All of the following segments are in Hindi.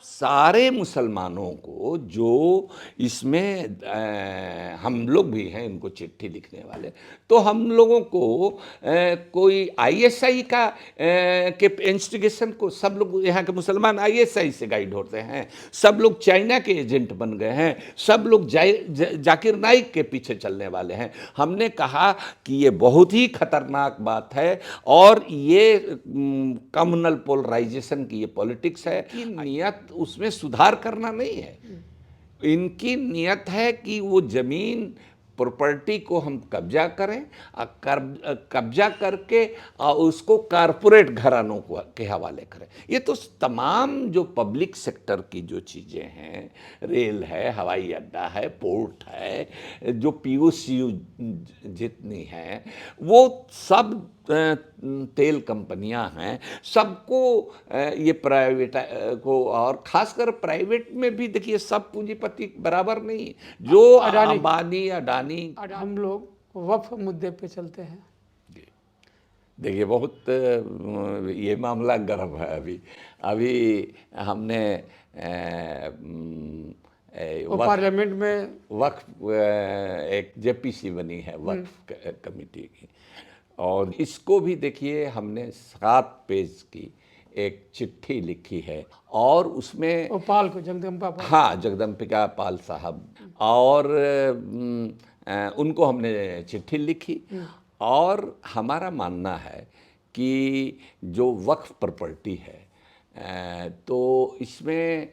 सारे मुसलमानों को जो इसमें हम लोग भी हैं इनको चिट्ठी लिखने वाले, तो हम लोगों को कोई आईएसआई का के इंस्टिगेशन को सब लोग यहाँ के मुसलमान आईएसआई से गाइड होते हैं, सब लोग चाइना के एजेंट बन गए हैं, सब लोग जाकिर नाइक के पीछे चलने वाले हैं। हमने कहा कि ये बहुत ही खतरनाक बात है और ये कम्युनल पोलराइजेशन की ये पॉलिटिक्स है कि नियत उसमें सुधार करना नहीं है। इनकी नियत है कि वो जमीन प्रॉपर्टी को हम कब्जा करें और कब्जा करके उसको कारपोरेट घरानों को के हवाले करें। ये तो तमाम जो पब्लिक सेक्टर की जो चीज़ें हैं, रेल है, हवाई अड्डा है, पोर्ट है, जो पीयूसीयू जितनी हैं, वो सब तेल कंपनियां हैं, सबको ये प्राइवेट को, और खासकर प्राइवेट में भी देखिए सब पूंजीपति बराबर नहीं, जो अंबानी अडानी। हम लोग वक्फ मुद्दे पे चलते हैं। देखिए बहुत ये मामला गर्म है। अभी हमने पार्लियामेंट में वक्फ एक जेपीसी बनी है वक्फ कमेटी की, और इसको भी देखिए हमने 7 पेज की एक चिट्ठी लिखी है और उसमें पाल को जगदम्बिका पाल, हाँ जगदम्बिका पाल साहब, और उनको हमने चिट्ठी लिखी। और हमारा मानना है कि जो वक्फ प्रॉपर्टी है तो इसमें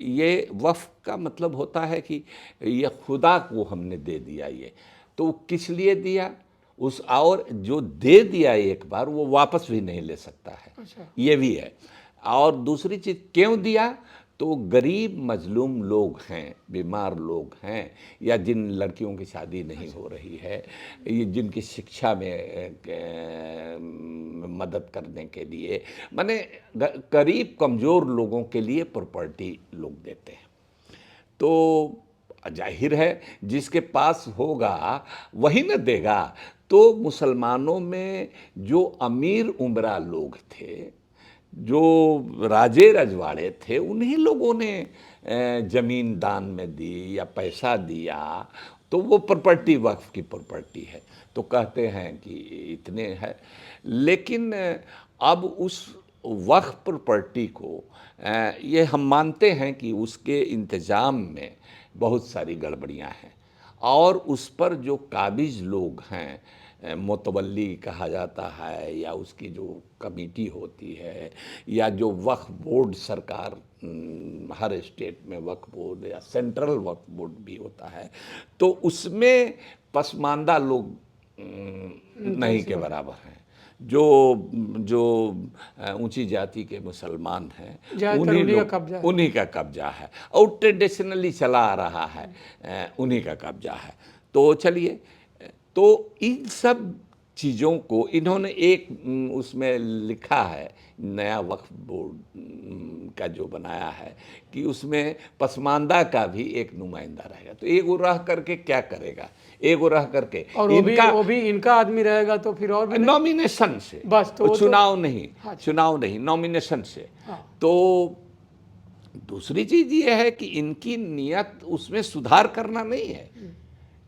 ये वक्फ का मतलब होता है कि ये खुदा को हमने दे दिया। ये तो किस लिए दिया, उस और जो दे दिया एक बार वो वापस भी नहीं ले सकता है। अच्छा। ये भी है। और दूसरी चीज़ क्यों दिया, तो गरीब मजलूम लोग हैं, बीमार लोग हैं, या जिन लड़कियों की शादी नहीं हो रही है, ये जिनकी शिक्षा में मदद करने के लिए, माने गरीब कमज़ोर लोगों के लिए प्रॉपर्टी लोग देते हैं। तो जाहिर है जिसके पास होगा वही न देगा। तो मुसलमानों में जो अमीर उमरा लोग थे, जो राजे रजवाड़े थे, उन्हीं लोगों ने ज़मीन दान में दी या पैसा दिया, तो वो प्रॉपर्टी वक्फ की प्रॉपर्टी है। तो कहते हैं कि इतने है, लेकिन अब उस वक्फ प्रॉपर्टी को ये हम मानते हैं कि उसके इंतज़ाम में बहुत सारी गड़बड़ियां हैं, और उस पर जो काबिज लोग हैं, मुतवल्ली कहा जाता है, या उसकी जो कमेटी होती है, या जो वक्फ बोर्ड सरकार, हर स्टेट में वक्फ बोर्ड या सेंट्रल वक्फ बोर्ड भी होता है, तो उसमें पसमानदा लोग नहीं के बराबर हैं। जो ऊंची जाति के मुसलमान हैं उन्हीं का कब्जा है, और ट्रेडिशनली चला आ रहा है उन्हीं का कब्जा है। तो चलिए, तो इन सब चीज़ों को इन्होंने एक उसमें लिखा है, नया वक्फ बोर्ड का जो बनाया है, कि उसमें पसमानदा का भी एक नुमाइंदा रहेगा। तो एक रह करके क्या करेगा, एक रह करके, और वो भी इनका आदमी रहेगा, तो फिर और नॉमिनेशन से बस, तो चुनाव नहीं। हाँ, चुनाव नहीं, नॉमिनेशन से। हाँ। तो दूसरी चीज़ ये है कि इनकी नियत उसमें सुधार करना नहीं है।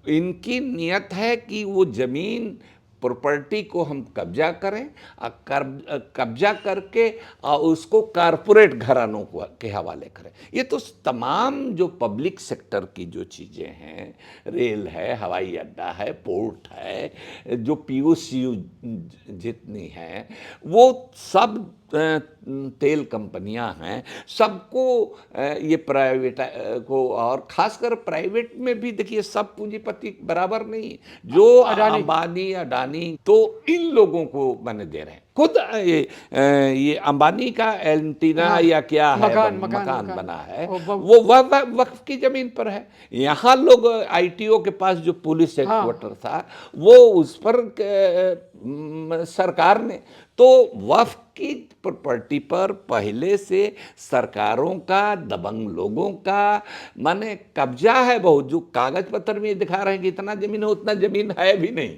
इनकी नियत है कि वो जमीन प्रॉपर्टी को हम कब्जा करें और कब्जा करके उसको कारपोरेट घरानों को के हवाले करें। ये तो तमाम जो पब्लिक सेक्टर की जो चीज़ें हैं, रेल है, हवाई अड्डा है, पोर्ट है, जो पीयूसीयू जितनी हैं, वो सब तेल कंपनियां हैं, सबको ये प्राइवेट को, और खासकर प्राइवेट में भी देखिए सब पूंजीपति बराबर नहीं, जो अंबानी अडानी, तो इन लोगों को मैंने दे रहे हैं। खुद ये अंबानी का एंटीना या क्या है मकान बना है, वो वक्फ की जमीन पर है। यहाँ लोग आईटीओ के पास जो पुलिस हेडक्वार्टर था, वो उस पर सरकार ने, तो वक्फ की प्रॉपर्टी पर पहले से सरकारों का, दबंग लोगों का माने कब्जा है बहुत। जो कागज पत्र में दिखा रहे हैं कि इतना जमीन है, उतना जमीन है भी नहीं।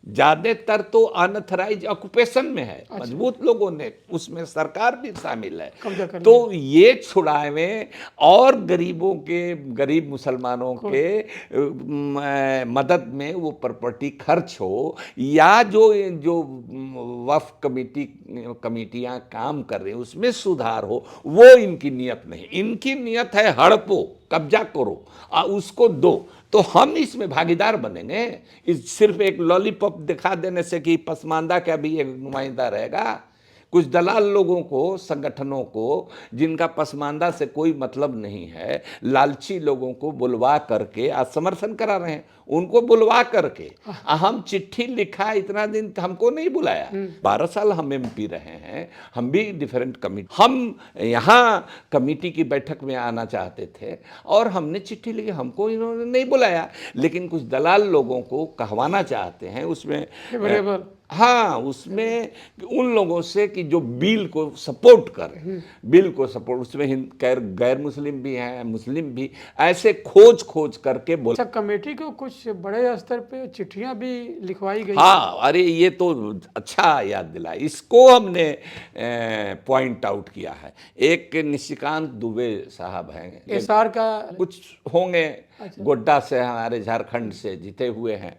ज्यादातर तो अनऑथराइज ऑक्यूपेशन में है, मजबूत लोगों ने, उसमें सरकार भी शामिल है। कब्जा कर तो ये छुड़ावे और गरीबों के, गरीब मुसलमानों के मदद में वो प्रॉपर्टी खर्च हो, या जो जो वक्फ कमेटियां काम कर रही हैं उसमें सुधार हो, वो इनकी नियत नहीं। इनकी नियत है हड़पो, कब्जा करो, उसको दो, तो हम इसमें भागीदार बनेंगे। इस सिर्फ एक लॉलीपॉप दिखा देने से कि पसमानदा का भी एक नुमाइंदा रहेगा। कुछ दलाल लोगों को, संगठनों को, जिनका पसमानदा से कोई मतलब नहीं है, लालची लोगों को बुलवा करके आज समर्थन करा रहे हैं, उनको बुलवा करके हम चिट्ठी लिखा, इतना दिन हमको नहीं बुलाया। 12 साल हम एमपी रहे हैं, हम भी डिफरेंट कमिटी, हम यहाँ कमेटी की बैठक में आना चाहते थे और हमने चिट्ठी लिखी, हमको इन्होंने नहीं बुलाया। लेकिन कुछ दलाल लोगों को कहवाना चाहते हैं उसमें, हाँ, उसमें उन लोगों से कि जो बिल को सपोर्ट करें, बिल को सपोर्ट, उसमें गैर मुस्लिम भी हैं, मुस्लिम भी, ऐसे खोज खोज करके बोल। अच्छा, कमेटी को कुछ बड़े स्तर पे चिट्ठियां भी लिखवाई गई। हाँ, अरे ये तो अच्छा याद दिला, इसको हमने पॉइंट आउट किया है। एक निशिकांत दुबे साहब हैं, एसआर का कुछ होंगे, गोड्डा से, हमारे झारखंड से जीते हुए हैं,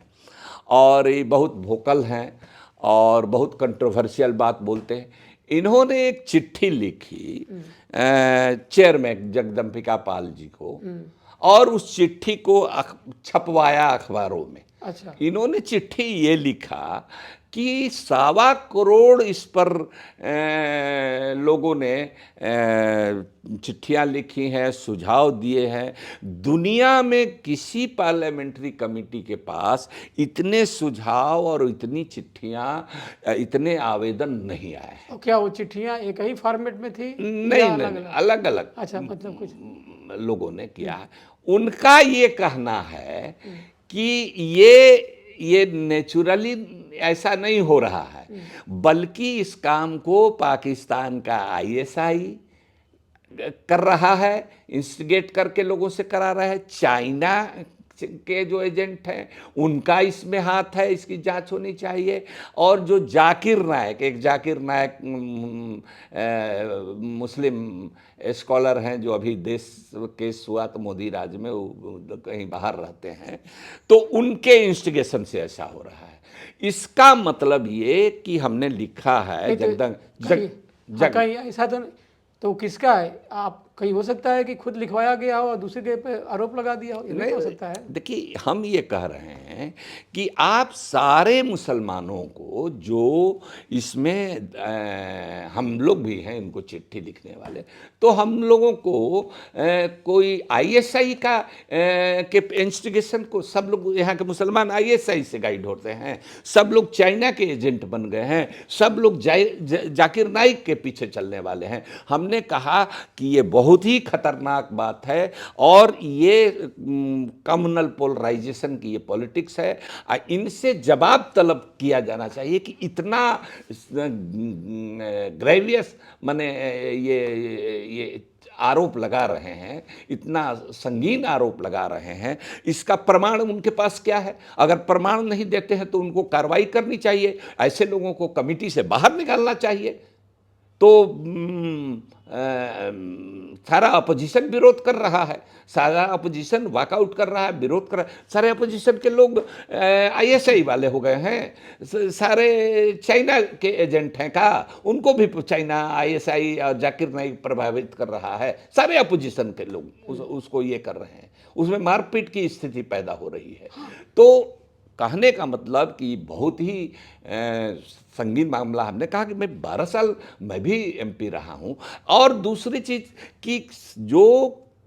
और ये बहुत वोकल हैं और बहुत कंट्रोवर्शियल बात बोलते हैं। इन्होंने एक चिट्ठी लिखी चेयरमैन जगदम्बिका पाल जी को, और उस चिट्ठी को छपवाया अखबारों में। अच्छा, इन्होंने चिट्ठी ये लिखा कि 1.25 करोड़ इस पर लोगों ने चिट्ठियां लिखी हैं, सुझाव दिए हैं। दुनिया में किसी पार्लियामेंट्री कमेटी के पास इतने सुझाव और इतनी चिट्ठियां, इतने आवेदन नहीं आए हैं। तो क्या वो चिट्ठियां एक ही फॉर्मेट में थी? नहीं, अलग अलग अच्छा, मतलब कुछ लोगों ने किया है। उनका ये कहना है कि ये नेचुरली ऐसा नहीं हो रहा है, बल्कि इस काम को पाकिस्तान का आईएसआई कर रहा है, इंस्टिगेट करके लोगों से करा रहा है। चाइना के जो एजेंट हैं उनका इसमें हाथ है, इसकी जांच होनी चाहिए। और जो जाकिर नायक, एक जाकिर नायक मुस्लिम स्कॉलर हैं, जो अभी देश केस हुआ तो मोदी राज में, वो कहीं बाहर रहते हैं, तो उनके इंस्टिगेशन से ऐसा हो रहा है। इसका मतलब ये कि हमने लिखा है कहीं ऐसा तो किसका है? आप कहीं हो सकता है कि खुद लिखवाया गया हो और दूसरे के पे आरोप लगा दिया हो, नहीं हो सकता है? देखिए, हम ये कह रहे हैं कि आप सारे मुसलमानों को, जो इसमें हम लोग भी हैं इनको चिट्ठी लिखने वाले, तो हम लोगों को कोई आईएसआई का के इंस्टिगेशन को, सब लोग यहाँ के मुसलमान आईएसआई से गाइड होते हैं, सब लोग चाइना के एजेंट बन गए हैं, सब लोग जाकिर नाइक के पीछे चलने वाले हैं। हमने कहा कि ये बहुत ही खतरनाक बात है, और ये कम्युनल पोलराइजेशन की ये पॉलिटिक्स है। इनसे जवाब तलब किया जाना चाहिए कि इतना ग्रेवियस, माने ये आरोप लगा रहे हैं, इतना संगीन आरोप लगा रहे हैं, इसका प्रमाण उनके पास क्या है? अगर प्रमाण नहीं देते हैं तो उनको कार्रवाई करनी चाहिए, ऐसे लोगों को कमेटी से बाहर निकालना चाहिए। तो सारा अपोजिशन विरोध कर रहा है, सारा अपोजिशन वॉकआउट कर रहा है, विरोध कर रहा है। सारे अपोजिशन के लोग आईएसआई वाले हो गए हैं, सारे चाइना के एजेंट हैं का, उनको भी चाइना आईएसआई और जाकिर नाइक प्रभावित कर रहा है। सारे अपोजिशन के लोग उसको ये कर रहे हैं, उसमें मारपीट की स्थिति पैदा हो रही है। तो कहने का मतलब कि बहुत ही संगीन मामला। हमने कहा कि मैं 12 साल मैं भी एमपी रहा हूं। और दूसरी चीज़ कि जो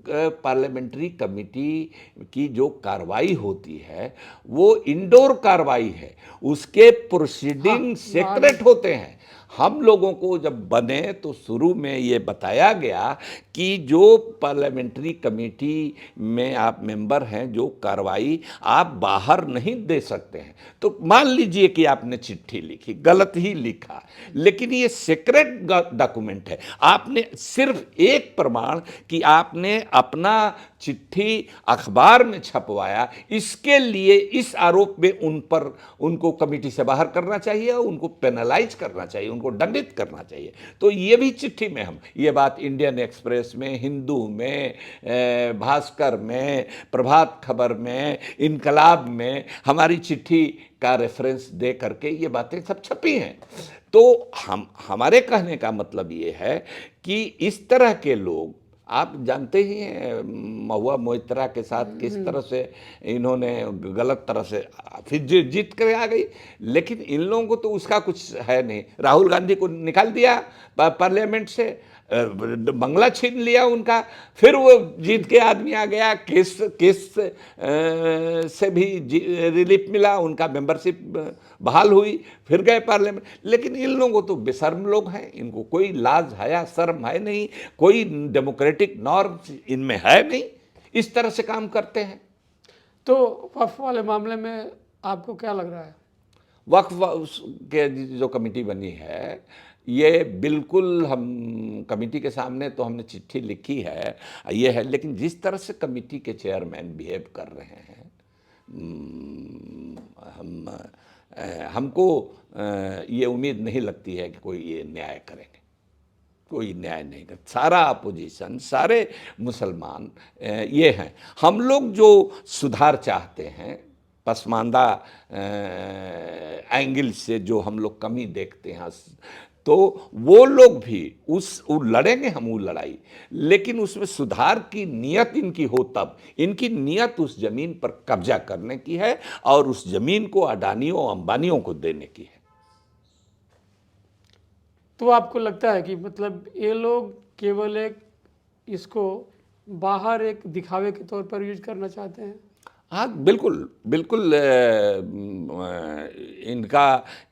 पार्लियामेंट्री कमेटी की जो कार्रवाई होती है वो इंडोर कार्रवाई है, उसके प्रोसीडिंग सेक्रेट होते हैं। हम लोगों को जब बने तो शुरू में ये बताया गया कि जो पार्लियामेंट्री कमेटी में आप मेंबर हैं, जो कार्रवाई आप बाहर नहीं दे सकते हैं। तो मान लीजिए कि आपने चिट्ठी लिखी, गलत ही लिखा, लेकिन ये सीक्रेट डॉक्यूमेंट है। आपने सिर्फ एक प्रमाण कि आपने अपना चिट्ठी अखबार में छपवाया, इसके लिए इस आरोप में उनको कमेटी से बाहर करना चाहिए और उनको पेनलाइज करना चाहिए, उनको दंडित करना चाहिए। तो ये भी चिट्ठी में हम ये बात इंडियन एक्सप्रेस में, हिंदू में, भास्कर में, प्रभात खबर में, इनकलाब में हमारी चिट्ठी का रेफरेंस दे करके ये बातें सब छपी हैं। तो हमारे कहने का मतलब ये है कि इस तरह के लोग, आप जानते ही हैं महुआ मोइत्रा के साथ किस तरह से इन्होंने गलत तरह से फिर जीत कर आ गई, लेकिन इन लोगों को तो उसका कुछ है नहीं। राहुल गांधी को निकाल दिया पार्लियामेंट से, बंगला छीन लिया उनका, फिर वो जीत के आदमी आ गया, केस से भी रिलीफ मिला, उनका मेंबरशिप बहाल हुई, फिर गए पार्लियामेंट। लेकिन इन लोगों को तो बेशर्म लोग हैं, इनको कोई लाज हया शर्म है नहीं, कोई डेमोक्रेटिक नॉर्म्स इनमें है नहीं, इस तरह से काम करते हैं। तो वक्फ वाले मामले में आपको क्या लग रहा है? वक्फ के जो कमेटी बनी है, ये बिल्कुल हम कमेटी के सामने तो हमने चिट्ठी लिखी है, ये है, लेकिन जिस तरह से कमेटी के चेयरमैन बिहेव कर रहे हैं, हमको ये उम्मीद नहीं लगती है कि कोई ये न्याय करेंगे। कोई न्याय नहीं कर, सारा अपोजिशन, सारे मुसलमान ये हैं। हम लोग जो सुधार चाहते हैं, पसमानदा एंगल से जो हम लोग कमी देखते हैं, तो वो लोग भी लड़ेंगे हम वो लड़ाई, लेकिन उसमें सुधार की नीयत इनकी हो तब। इनकी नीयत उस जमीन पर कब्जा करने की है और उस जमीन को अडानियों अंबानियों को देने की है। तो आपको लगता है कि मतलब ये लोग केवल इसको बाहर एक दिखावे के तौर पर यूज करना चाहते हैं? हाँ, बिल्कुल बिल्कुल।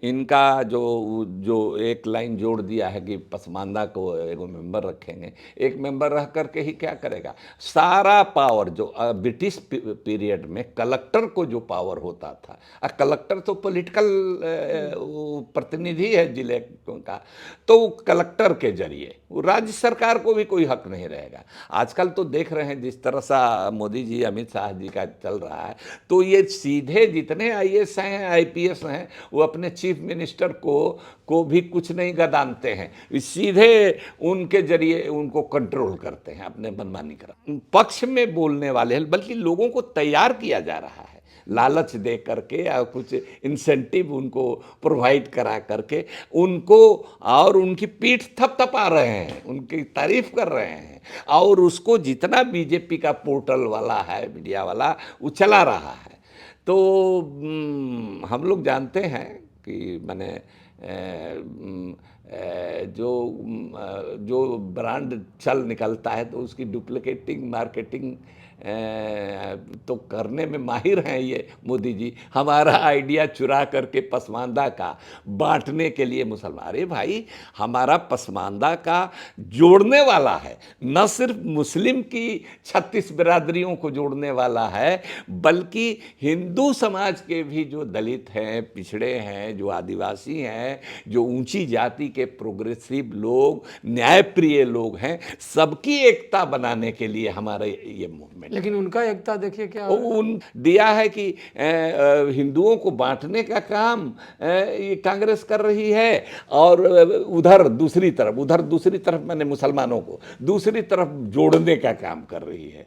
इनका जो एक लाइन जोड़ दिया है कि पसमानदा को एक मेंबर रखेंगे, एक मेंबर रह करके ही क्या करेगा? सारा पावर जो ब्रिटिश पीरियड में कलेक्टर को जो पावर होता था, कलेक्टर तो पॉलिटिकल प्रतिनिधि है जिले का, तो कलेक्टर के जरिए राज्य सरकार को भी कोई हक नहीं रहेगा। आजकल तो देख रहे हैं जिस तरह सा मोदी जी, अमित शाह जी का चल रहा है, तो ये सीधे जितने आईएएस हैं, आईपीएस हैं, वो अपने चीफ मिनिस्टर को भी कुछ नहीं गदानते हैं, सीधे उनके जरिए उनको कंट्रोल करते हैं, अपने मनमानी कर पक्ष में बोलने वाले, बल्कि लोगों को तैयार किया जा रहा है लालच दे करके या कुछ इंसेंटिव उनको प्रोवाइड करा करके, उनको और उनकी पीठ थपथपा रहे हैं, उनकी तारीफ कर रहे हैं, और उसको जितना बीजेपी का पोर्टल वाला है, मीडिया वाला, वो चला रहा है। तो हम लोग जानते हैं कि मैंने जो ब्रांड चल निकलता है तो उसकी डुप्लीकेटिंग मार्केटिंग तो करने में माहिर हैं ये मोदी जी। हमारा आइडिया चुरा करके पसमानदा का बांटने के लिए मुसलमान, अरे भाई हमारा पसमानदा का जोड़ने वाला है, न सिर्फ मुस्लिम की 36 बिरादरियों को जोड़ने वाला है, बल्कि हिंदू समाज के भी जो दलित हैं, पिछड़े हैं, जो आदिवासी हैं, जो ऊंची जाति के प्रोग्रेसिव लोग, न्यायप्रिय लोग हैं, सबकी एकता बनाने के लिए हमारा ये मूवमेंट। लेकिन उनका एकता देखिए क्या उन दिया है कि हिंदुओं को बांटने का काम ये कांग्रेस कर रही है, और उधर दूसरी तरफ मैंने मुसलमानों को दूसरी तरफ जोड़ने का काम कर रही है।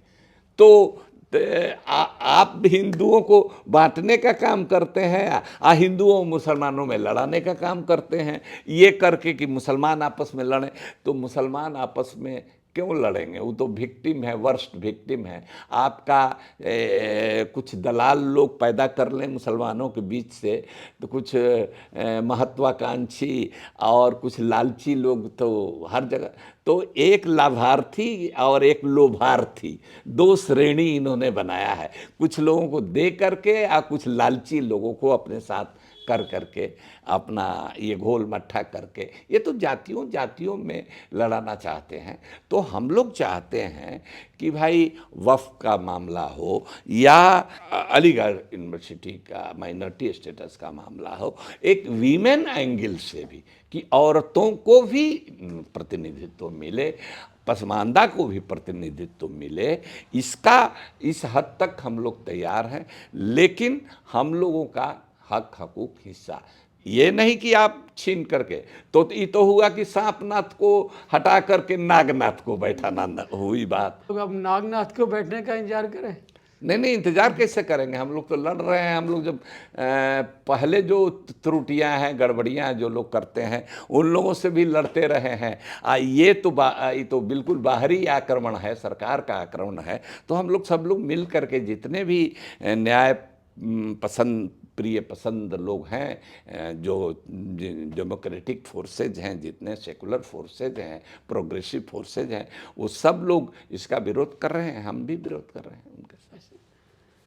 तो आप हिंदुओं को बांटने का काम करते हैं, हिंदुओं मुसलमानों में लड़ाने का काम करते हैं, ये करके कि मुसलमान आपस में लड़ें। तो मुसलमान आपस में क्यों लड़ेंगे? वो तो विक्टिम है, वर्स्ट विक्टिम है। आपका कुछ दलाल लोग पैदा कर लें मुसलमानों के बीच से, तो कुछ महत्वाकांक्षी और कुछ लालची लोग तो हर जगह, तो एक लाभार्थी और एक लोभार्थी, दो श्रेणी इन्होंने बनाया है, कुछ लोगों को दे करके और कुछ लालची लोगों को अपने साथ कर करके अपना ये घोल मट्ठा करके, ये तो जातियों जातियों में लड़ाना चाहते हैं। तो हम लोग चाहते हैं कि भाई वक्फ का मामला हो या अलीगढ़ यूनिवर्सिटी का माइनॉरिटी स्टेटस का मामला हो, एक वीमेन एंगल से भी कि औरतों को भी प्रतिनिधित्व मिले, पसमानदा को भी प्रतिनिधित्व मिले, इसका इस हद तक हम लोग तैयार हैं। लेकिन हम लोगों का हक हकूक हिस्सा ये नहीं कि आप छीन करके, तो ये तो हुआ कि सांपनाथ को हटा करके नागनाथ को बैठाना हुई बात। तो अब नागनाथ को बैठने का इंतजार करें? नहीं नहीं, इंतजार कैसे करेंगे, हम लोग तो लड़ रहे हैं। हम लोग जब पहले जो त्रुटियां हैं, गड़बड़ियां जो लोग करते हैं, उन लोगों से भी लड़ते रहे हैं। ये तो बिल्कुल बाहरी आक्रमण है, सरकार का आक्रमण है। तो हम लोग सब लोग मिल करके जितने भी न्याय पसंद प्रिय पसंद लोग हैं, जो डेमोक्रेटिक फोर्सेज हैं, जितने सेकुलर फोर्सेज हैं, प्रोग्रेसिव फोर्सेज हैं, वो सब लोग इसका विरोध कर रहे हैं, हम भी विरोध कर रहे हैं।